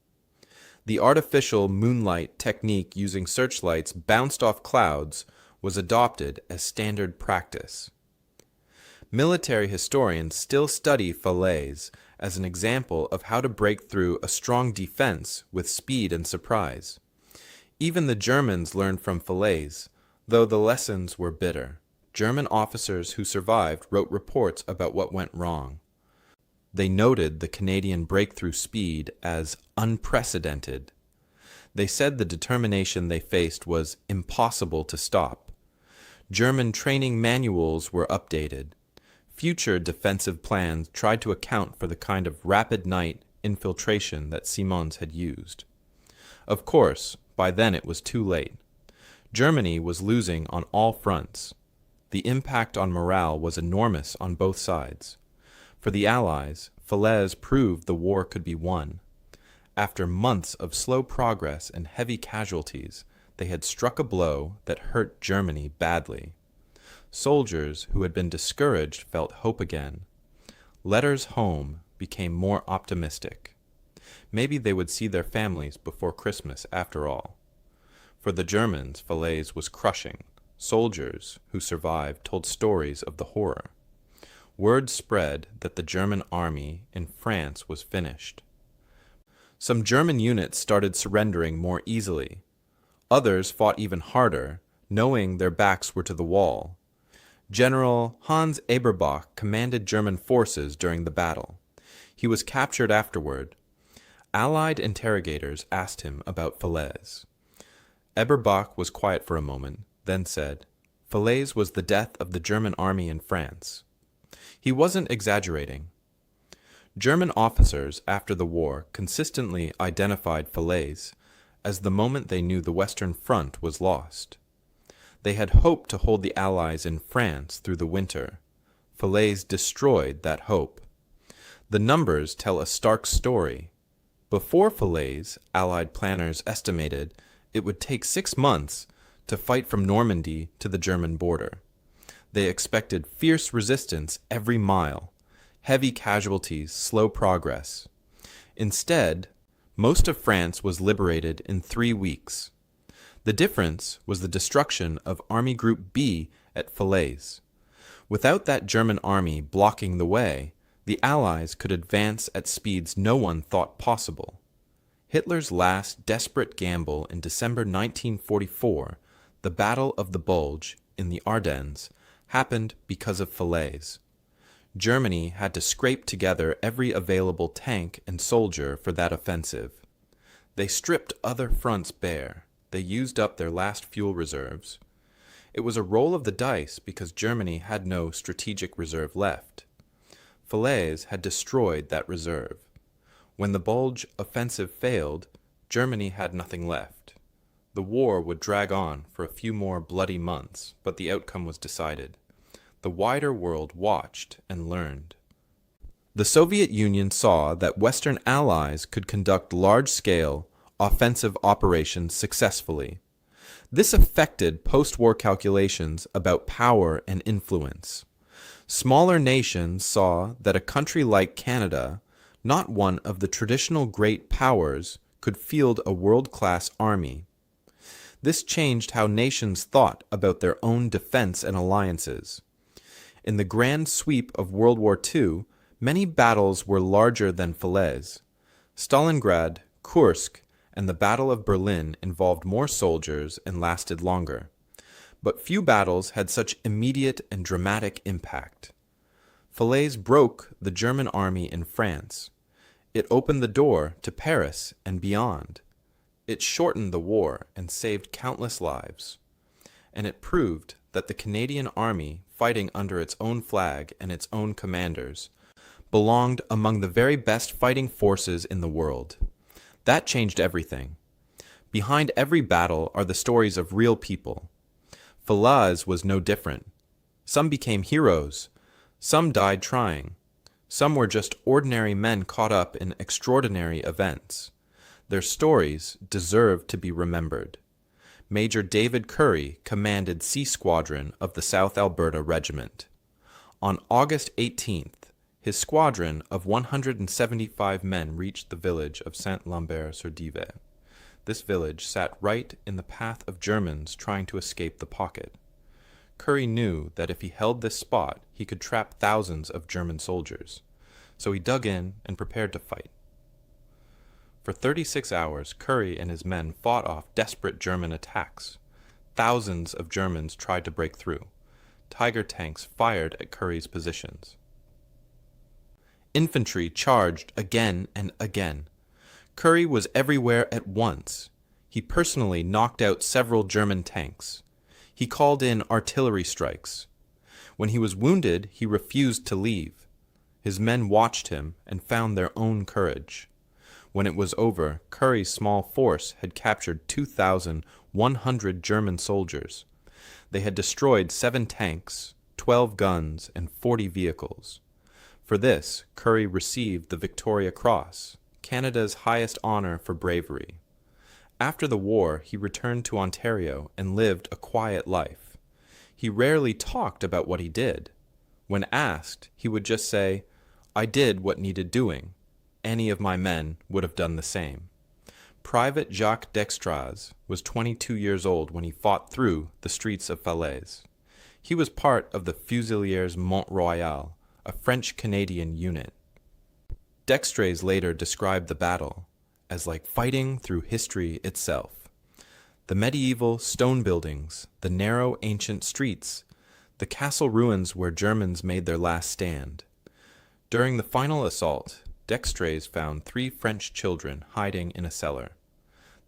The artificial moonlight technique using searchlights bounced off clouds was adopted as standard practice. Military historians still study Falaise as an example of how to break through a strong defense with speed and surprise. Even the Germans learned from Falaise, though the lessons were bitter. German officers who survived wrote reports about what went wrong. They noted the Canadian breakthrough speed as unprecedented. They said the determination they faced was impossible to stop. German training manuals were updated. Future defensive plans tried to account for the kind of rapid night infiltration that Simonds had used. Of course, by then it was too late. Germany was losing on all fronts. The impact on morale was enormous on both sides. For the Allies, Falaise proved the war could be won. After months of slow progress and heavy casualties, they had struck a blow that hurt Germany badly. Soldiers who had been discouraged felt hope again. Letters home became more optimistic. Maybe they would see their families before Christmas after all. For the Germans, Falaise was crushing. Soldiers who survived told stories of the horror. word spread that the German army in France was finished. Some German units started surrendering more easily. Others fought even harder, knowing their backs were to the wall. General Hans Eberbach commanded German forces during the battle. He was captured afterward. Allied interrogators asked him about Falaise. Eberbach was quiet for a moment, then said, "Falaise was the death of the German army in France." He wasn't exaggerating. German officers after the war consistently identified Falaise as the moment they knew the Western Front was lost. They had hoped to hold the Allies in France through the winter. Falaise destroyed that hope. The numbers tell a stark story. Before Falaise, Allied planners estimated it would take 6 months to fight from Normandy to the German border. They expected fierce resistance every mile, heavy casualties, slow progress. Instead, most of France was liberated in 3 weeks. The difference was the destruction of Army Group B at Falaise. Without that German army blocking the way, the Allies could advance at speeds no one thought possible. Hitler's last desperate gamble in December 1944, the Battle of the Bulge in the Ardennes, happened because of Falaise. Germany had to scrape together every available tank and soldier for that offensive. They stripped other fronts bare. They used up their last fuel reserves. It was a roll of the dice because Germany had no strategic reserve left. Falaise had destroyed that reserve. When the Bulge offensive failed, Germany had nothing left. The war would drag on for a few more bloody months, but the outcome was decided. The wider world watched and learned. The Soviet Union saw that Western allies could conduct large-scale, offensive operations successfully. This affected post-war calculations about power and influence. Smaller nations saw that a country like Canada, not one of the traditional great powers, could field a world-class army. This changed how nations thought about their own defense and alliances. In the grand sweep of World War II, many battles were larger than Falaise. Stalingrad, Kursk, and the Battle of Berlin involved more soldiers and lasted longer. But few battles had such immediate and dramatic impact. Falaise broke the German army in France. It opened the door to Paris and beyond. It shortened the war and saved countless lives. And it proved that the Canadian army, fighting under its own flag and its own commanders, belonged among the very best fighting forces in the world. That changed everything. Behind every battle are the stories of real people. Falaise was no different. Some became heroes. Some died trying. Some were just ordinary men caught up in extraordinary events. Their stories deserve to be remembered. Major David Curry commanded C Squadron of the South Alberta Regiment. On August 18th, his squadron of 175 men reached the village of Saint-Lambert-sur-Dive. This village sat right in the path of Germans trying to escape the pocket. Curry knew that if he held this spot, he could trap thousands of German soldiers. So he dug in and prepared to fight. For 36 hours, Curry and his men fought off desperate German attacks. Thousands of Germans tried to break through. Tiger tanks fired at Curry's positions. Infantry charged again and again. Curry was everywhere at once. He personally knocked out several German tanks. He called in artillery strikes. When he was wounded, he refused to leave. His men watched him and found their own courage. When it was over, Curry's small force had captured 2,100 German soldiers. They had destroyed 7 tanks, 12 guns, and 40 vehicles. For this, Curry received the Victoria Cross, Canada's highest honor for bravery. After the war, he returned to Ontario and lived a quiet life. He rarely talked about what he did. When asked, he would just say, "I did what needed doing. Any of my men would have done the same." Private Jacques Dextraz was 22 years old when he fought through the streets of Falaise. He was part of the Fusiliers Mont-Royal, a French-Canadian unit. Dextres later described the battle as like fighting through history itself. The medieval stone buildings, the narrow ancient streets, the castle ruins where Germans made their last stand. During the final assault, Dextres found 3 French children hiding in a cellar.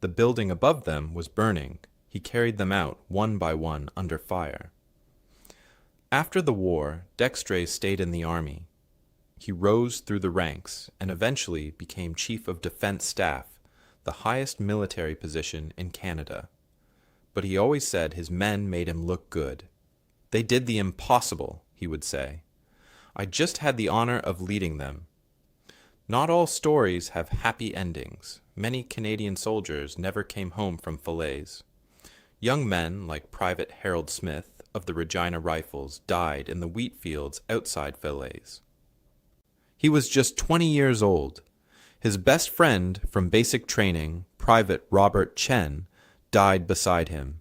The building above them was burning. He carried them out one by one under fire. After the war, Dextres stayed in the army. He rose through the ranks and eventually became Chief of Defense Staff, the highest military position in Canada. But he always said his men made him look good. They did the impossible, he would say. I just had the honor of leading them. Not all stories have happy endings. Many Canadian soldiers never came home from Falaise. Young men like Private Harold Smith of the Regina Rifles died in the wheat fields outside Falaise. He was just 20 years old. His best friend from basic training, Private Robert Chen, died beside him.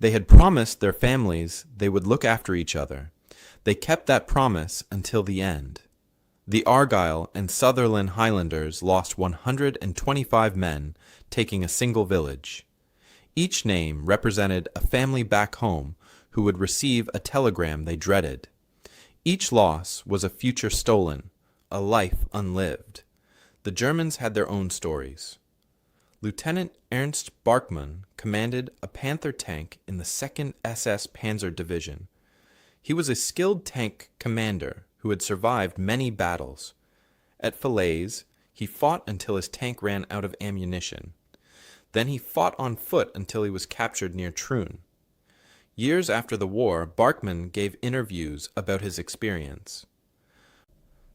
They had promised their families they would look after each other. They kept that promise until the end. The Argyll and Sutherland Highlanders lost 125 men, taking a single village. Each name represented a family back home who would receive a telegram they dreaded. Each loss was a future stolen, a life unlived. The Germans had their own stories. Lieutenant Ernst Barkmann commanded a Panther tank in the 2nd SS Panzer Division. He was a skilled tank commander who had survived many battles. At Falaise, he fought until his tank ran out of ammunition. Then he fought on foot until he was captured near Troon. Years after the war, Barkmann gave interviews about his experience.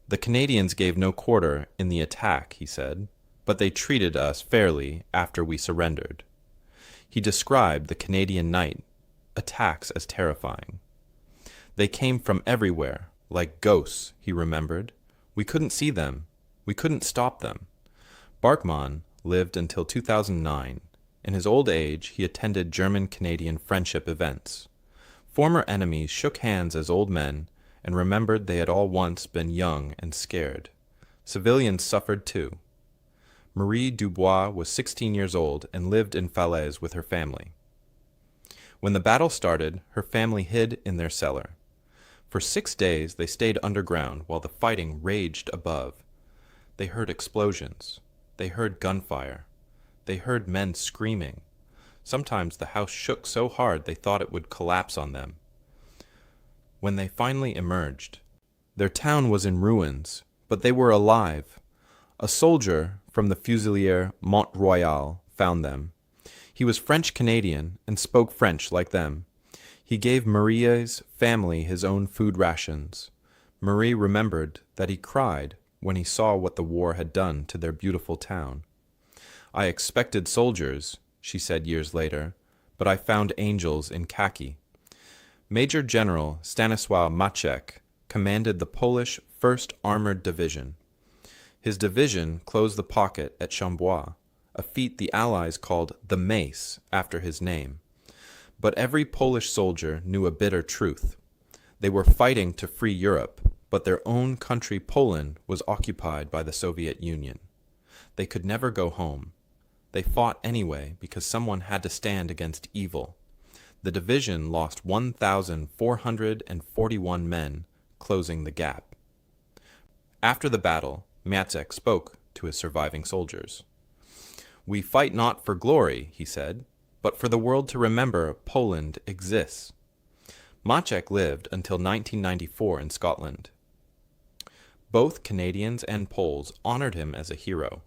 The Canadians gave no quarter in the attack, he said, but they treated us fairly after we surrendered. He described the Canadian night attacks as terrifying. They came from everywhere, like ghosts, he remembered. We couldn't see them. We couldn't stop them. Barkmann lived until 2009. In his old age, he attended German-Canadian friendship events. Former enemies shook hands as old men and remembered they had all once been young and scared. Civilians suffered too. Marie Dubois was 16 years old and lived in Falaise with her family. When the battle started, her family hid in their cellar. For 6 days they stayed underground while the fighting raged above. They heard explosions. They heard gunfire. They heard men screaming. Sometimes the house shook so hard they thought it would collapse on them. When they finally emerged, their town was in ruins, but they were alive. A soldier from the Fusilier Mont-Royal found them. He was French-Canadian and spoke French like them. He gave Marie's family his own food rations. Marie remembered that he cried when he saw what the war had done to their beautiful town. I expected soldiers, she said years later, but I found angels in khaki. Major General Stanisław Maciek commanded the Polish 1st Armored Division. His division closed the pocket at Chambois, a feat the Allies called the Mace after his name. But every Polish soldier knew a bitter truth. They were fighting to free Europe, but their own country, Poland, was occupied by the Soviet Union. They could never go home. They fought anyway because someone had to stand against evil. The division lost 1,441 men, closing the gap. After the battle, Maciek spoke to his surviving soldiers. "We fight not for glory," he said, "but for the world to remember Poland exists." Maciek lived until 1994 in Scotland. Both Canadians and Poles honored him as a hero.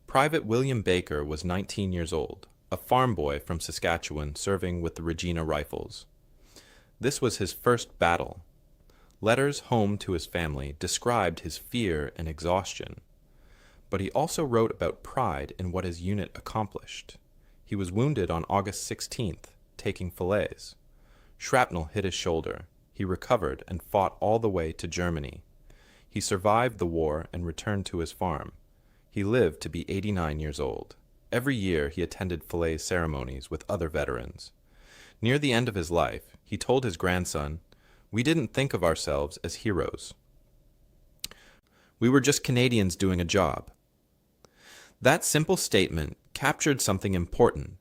Private William Baker was 19 years old, a farm boy from Saskatchewan serving with the Regina Rifles. This was his first battle. Letters home to his family described his fear and exhaustion. But he also wrote about pride in what his unit accomplished. He was wounded on August 16th, taking Falaise. Shrapnel hit his shoulder. He recovered and fought all the way to Germany. He survived the war and returned to his farm. He lived to be 89 years old. Every year he attended Falaise ceremonies with other veterans. Near the end of his life, he told his grandson, "We didn't think of ourselves as heroes. We were just Canadians doing a job. That simple statement captured something important.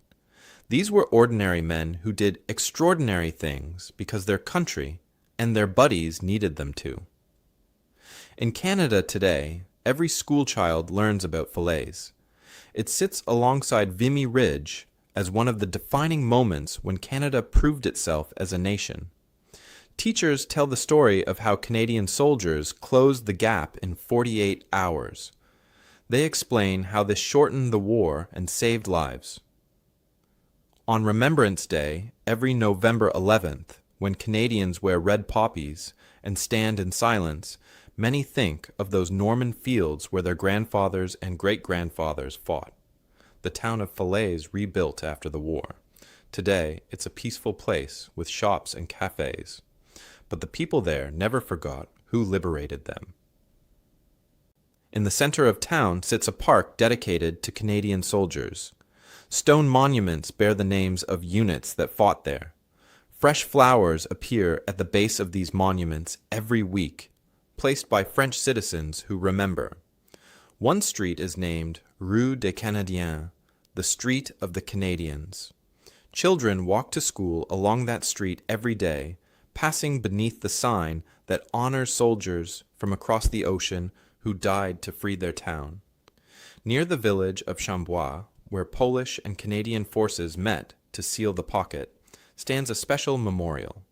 These were ordinary men who did extraordinary things because their country and their buddies needed them to. In Canada today, every schoolchild learns about Falaise. It sits alongside Vimy Ridge as one of the defining moments when Canada proved itself as a nation. Teachers tell the story of how Canadian soldiers closed the gap in 48 hours. They explain how this shortened the war and saved lives. On Remembrance Day, every November 11th, when Canadians wear red poppies and stand in silence, many think of those Norman fields where their grandfathers and great-grandfathers fought. The town of Falaise rebuilt after the war. Today, it's a peaceful place with shops and cafes. But the people there never forgot who liberated them. In the center of town sits a park dedicated to Canadian soldiers. Stone monuments bear the names of units that fought there. Fresh flowers appear at the base of these monuments every week, placed by French citizens who remember. One street is named Rue des Canadiens, the Street of the Canadians. Children walk to school along that street every day, passing beneath the sign that honors soldiers from across the ocean who died to free their town. Near the village of Chambois, where Polish and Canadian forces met to seal the pocket, stands a special memorial.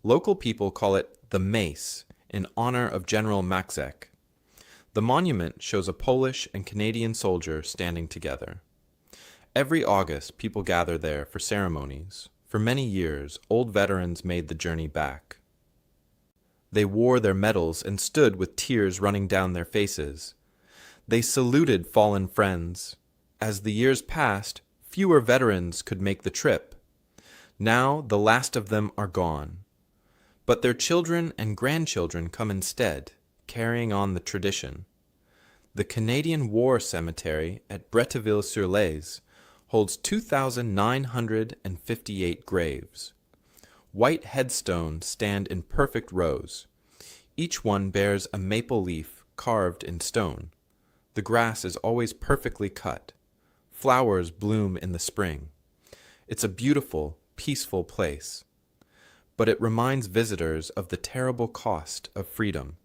Local people call it the Mace, in honor of General Maxek. The monument shows a Polish and Canadian soldier standing together. Every August, people gather there for ceremonies. For many years, old veterans made the journey back. They wore their medals and stood with tears running down their faces. They saluted fallen friends. As the years passed, fewer veterans could make the trip. Now the last of them are gone. But their children and grandchildren come instead, carrying on the tradition. The Canadian War Cemetery at Bretteville-sur-Laize holds 2,958 graves. White headstones stand in perfect rows. Each one bears a maple leaf carved in stone. The grass is always perfectly cut. Flowers bloom in the spring. It's a beautiful, peaceful place. But it reminds visitors of the terrible cost of freedom.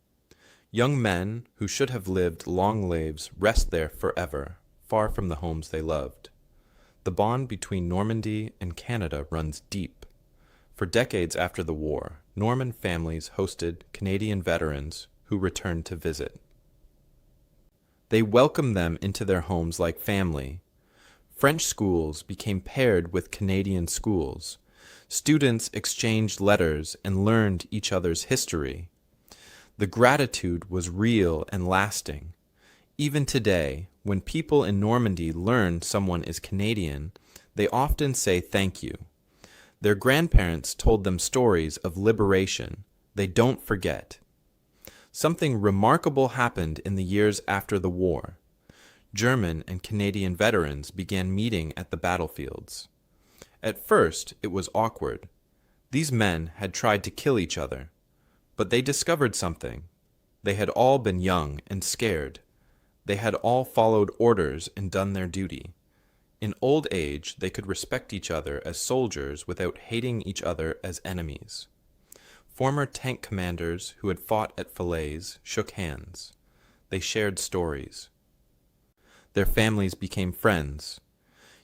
Young men who should have lived long lives rest there forever, far from the homes they loved. The bond between Normandy and Canada runs deep. For decades after the war, Norman families hosted Canadian veterans who returned to visit. They welcomed them into their homes like family. French schools became paired with Canadian schools. Students exchanged letters and learned each other's history. The gratitude was real and lasting. Even today, when people in Normandy learn someone is Canadian, they often say thank you. Their grandparents told them stories of liberation. They don't forget. Something remarkable happened in the years after the war. German and Canadian veterans began meeting at the battlefields. At first, it was awkward. These men had tried to kill each other. But they discovered something. They had all been young and scared. They had all followed orders and done their duty. In old age, they could respect each other as soldiers without hating each other as enemies. Former tank commanders who had fought at Falaise shook hands. They shared stories. Their families became friends.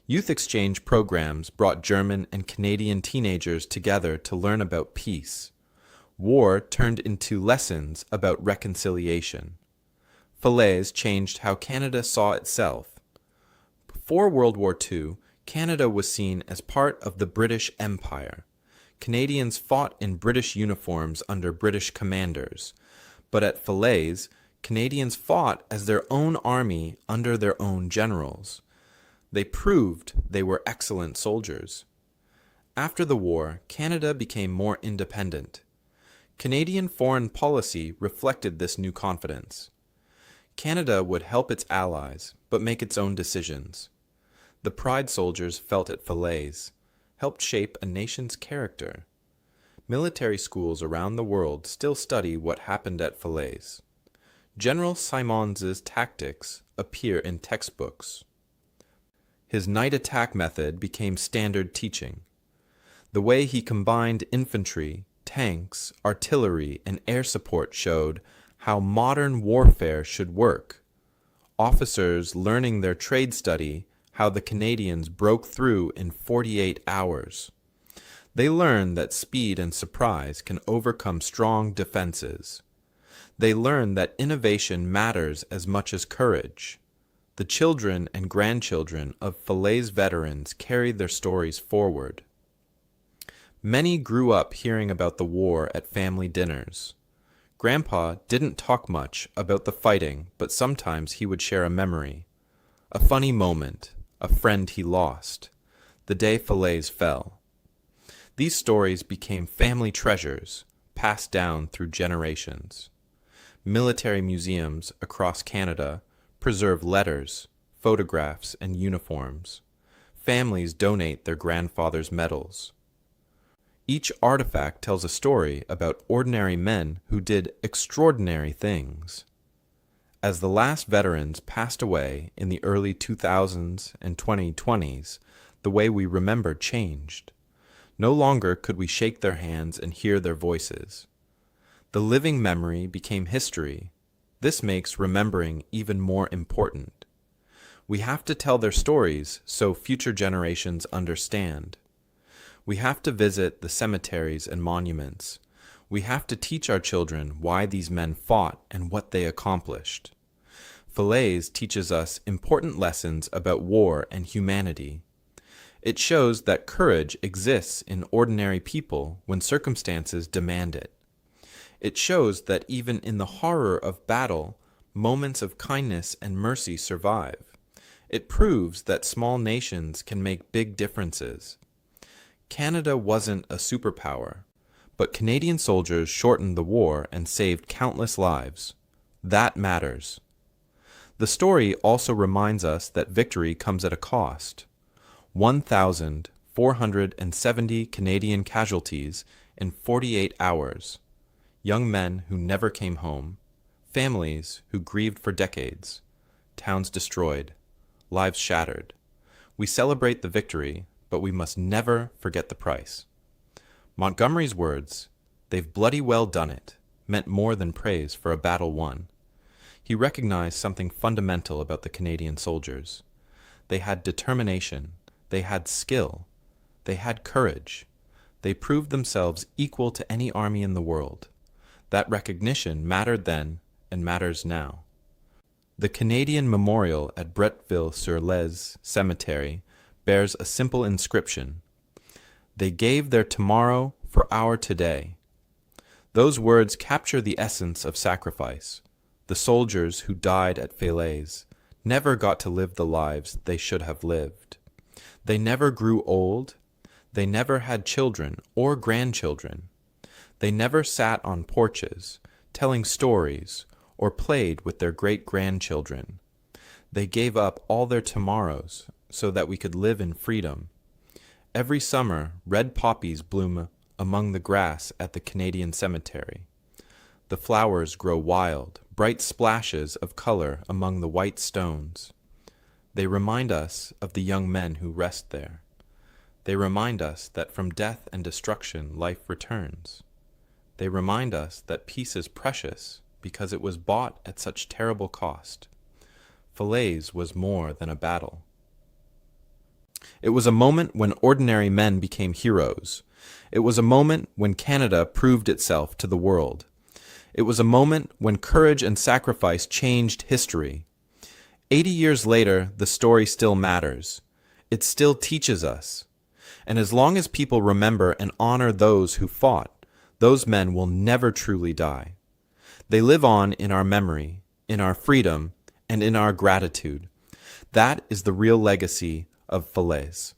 Youth exchange programs brought German and Canadian teenagers together to learn about peace. War turned into lessons about reconciliation. Falaise changed how Canada saw itself. Before World War II, Canada was seen as part of the British Empire. Canadians fought in British uniforms under British commanders. But at Falaise, Canadians fought as their own army under their own generals. They proved they were excellent soldiers. After the war, Canada became more independent. Canadian foreign policy reflected this new confidence. Canada would help its allies, but make its own decisions. The pride soldiers felt at Falaise helped shape a nation's character. Military schools around the world still study what happened at Falaise. General Simons's tactics appear in textbooks. His night attack method became standard teaching. The way he combined infantry, tanks, artillery, and air support showed how modern warfare should work. Officers learning their trade study how the Canadians broke through in 48 hours. They learned that speed and surprise can overcome strong defenses. They learned that innovation matters as much as courage. The children and grandchildren of Falaise veterans carried their stories forward. Many grew up hearing about the war at family dinners. Grandpa didn't talk much about the fighting, but sometimes he would share a memory, a funny moment, a friend he lost, the day Falaise fell. These stories became family treasures, passed down through generations. Military museums across Canada preserve letters, photographs, and uniforms. Families donate their grandfathers' medals. Each artifact tells a story about ordinary men who did extraordinary things. As the last veterans passed away in the early 2000s and 2020s, the way we remember changed. No longer could we shake their hands and hear their voices. The living memory became history. This makes remembering even more important. We have to tell their stories so future generations understand. We have to visit the cemeteries and monuments. We have to teach our children why these men fought and what they accomplished. Falaise teaches us important lessons about war and humanity. It shows that courage exists in ordinary people when circumstances demand it. It shows that even in the horror of battle, moments of kindness and mercy survive. It proves that small nations can make big differences. Canada wasn't a superpower, but Canadian soldiers shortened the war and saved countless lives. That matters. The story also reminds us that victory comes at a cost. 1,470 Canadian casualties in 48 hours. Young men who never came home. Families who grieved for decades. Towns destroyed. Lives shattered. We celebrate the victory, but we must never forget the price. Montgomery's words, "They've bloody well done it," meant more than praise for a battle won. He recognized something fundamental about the Canadian soldiers. They had determination, they had skill, they had courage. They proved themselves equal to any army in the world. That recognition mattered then and matters now. The Canadian Memorial at Bretteville-sur-Lez Cemetery bears a simple inscription. They gave their tomorrow for our today. Those words capture the essence of sacrifice. The soldiers who died at Falaise never got to live the lives they should have lived. They never grew old. They never had children or grandchildren. They never sat on porches, telling stories, or played with their great-grandchildren. They gave up all their tomorrows so that we could live in freedom. Every summer, red poppies bloom among the grass at the Canadian cemetery. The flowers grow wild, bright splashes of color among the white stones. They remind us of the young men who rest there. They remind us that from death and destruction life returns. They remind us that peace is precious because it was bought at such terrible cost. Falaise was more than a battle. It was a moment when ordinary men became heroes. It was a moment when Canada proved itself to the world. It was a moment when courage and sacrifice changed history. 80 years later, the story still matters. It still teaches us. And as long as people remember and honor those who fought, those men will never truly die. They live on in our memory, in our freedom, and in our gratitude. That is the real legacy of Falaise.